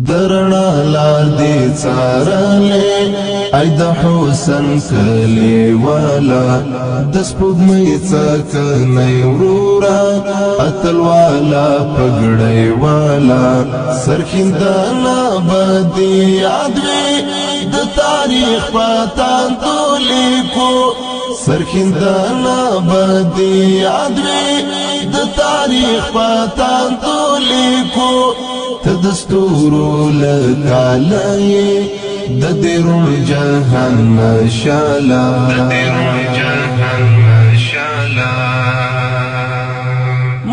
درنا لار دی څارلې ای د حسن کلی والا د سپوږمۍ څکنۍ ورورا اتل والا پګړۍ والا سرخندانا بدی یاد وی د تاریخ پاتان تو لیکو سرخندانا بدی یاد وی د تاریخ پاتان تو لیکو تدستورو لکالی د دیرون جهان مشالا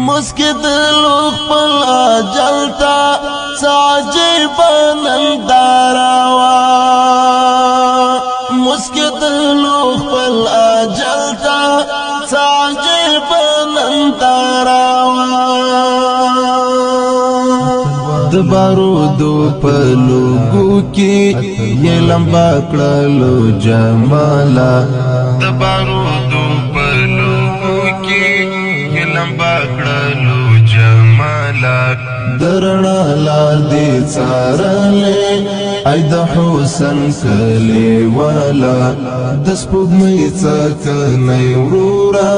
مسکت لوخ پل آجلتا ساجب ننداروا مسکت لوخ پل آجلتا ساجب ننداروا د بارودو پلوګو کې یې لمبا کړلو جمالا د بارودو پلوګو کې یې لمبا کړلو جمالا درنا لار دی څارلې ای د حسن کلی والا د سپوږمۍ څکنۍ ورورا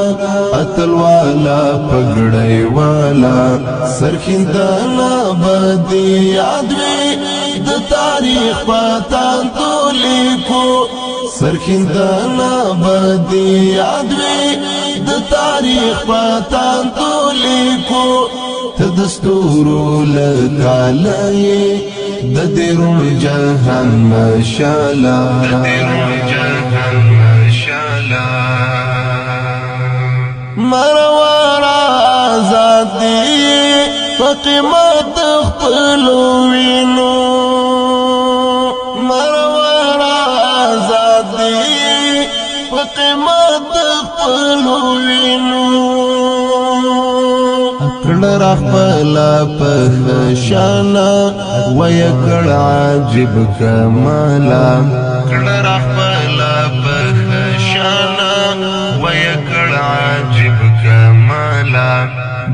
اتل والا پګړۍ والا سرخندانا بدی یاد وی د تاریخ پاتان تو لیکو سرخندانا بدی یاد وی د تاریخ پاتان تو لیکو تدستورو لکالی د دیرون جهان مشالا مروارا آزادی فقیمت خپلو وینو مروارا آزادی فقیمت خپلو وینو کړه خپل په شانا ويکړ عجب کمالا کړه خپل په شانا ويکړ عجب کمالا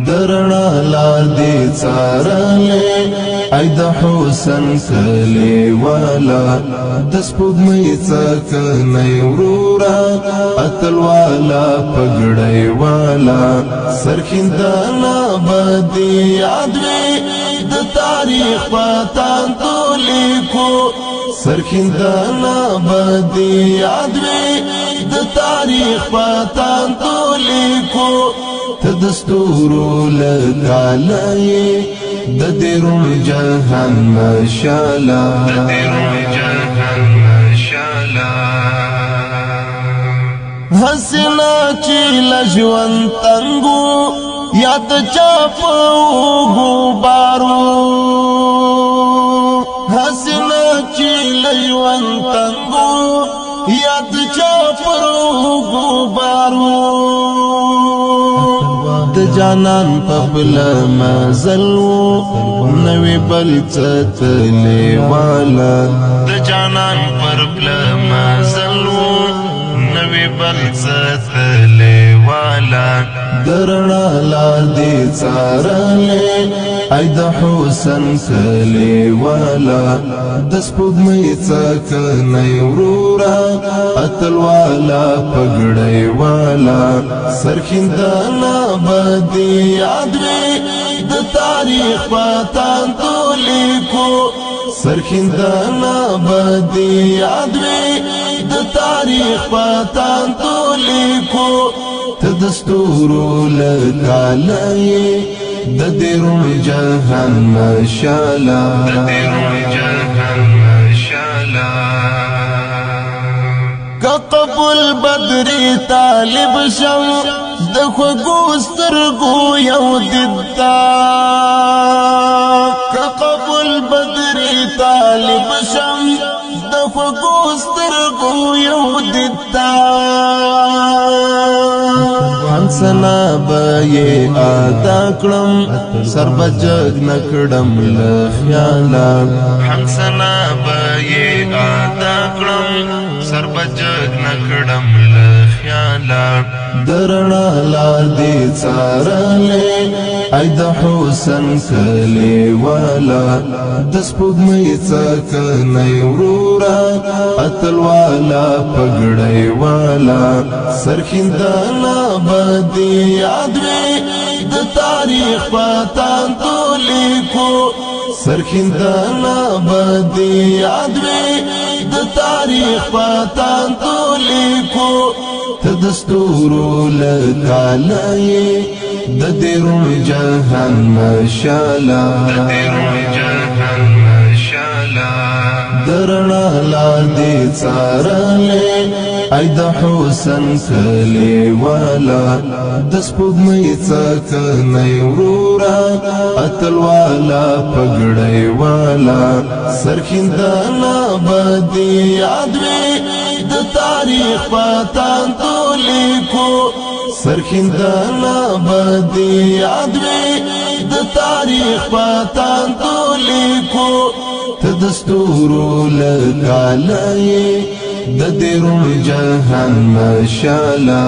درنا لار دی څارلې ای د حسن کلی والا د سپوږمۍ څکنۍ ورورا اتل والا پګړۍ والا سرخندانا بدی یاد وی د تاریخ پاتان تو لیکو سرخندانا بدی یاد وی د تاریخ پاتان تو لیکو تدستورو لکالی د دیرون جهان مشالا حسنا چی لجوان تنگو یاد چاپو گوبارو حسنا چی لجوان تنگو یاد چاپو گوبارو د جانان پخبل مزلو نوی بل تتلی والا د جانان پخبل مزلو نوی بل تتلی والا درنا لار دی څارلې ای د حسن کلی والا د سپوږمۍ څکنۍ ورورا اتل والا پګړۍ والا سرخندانا بدی یاد وی د تاریخ پاتان تو لیکو سرخندانا بدی یاد وی د تاریخ پاتان تو لیکو تدستورو لکالی د دیرون جهان مشالا کقبل بدری طالب شم د خوږو سترګو یو دتا کقبل بدری طالب شم د خوږو سترګو یو دتا حسنا به ادا کړم سر بجګ نکړم لخیالا حسنا به ادا کړم سر بجګ نکړم لخیالا خیالا درنا لار دی څارلې ای د حسن کلی والا د سپوږمۍ څکنۍ ورورا اتل والا پګړۍ والا سرخندانا بدی یاد وی د تاریخ پتان تو لیکو سرخندانا بدی یاد وی د تاریخ پتان تو لیکو تدستورو لکالای د دیرون جهان مشالا درنا لار دی څارلې ای د حسن کلی والا د سپوږمۍ څکنۍ ورورا اتل والا پګړۍ والا سرخندانا بدی یاد وی د تاریخ پتان تو لیکو سرخندانا بدی یاد وی د تاریخ پتان تو لیکو تدستورو لکالای د دیرون جهان مشالا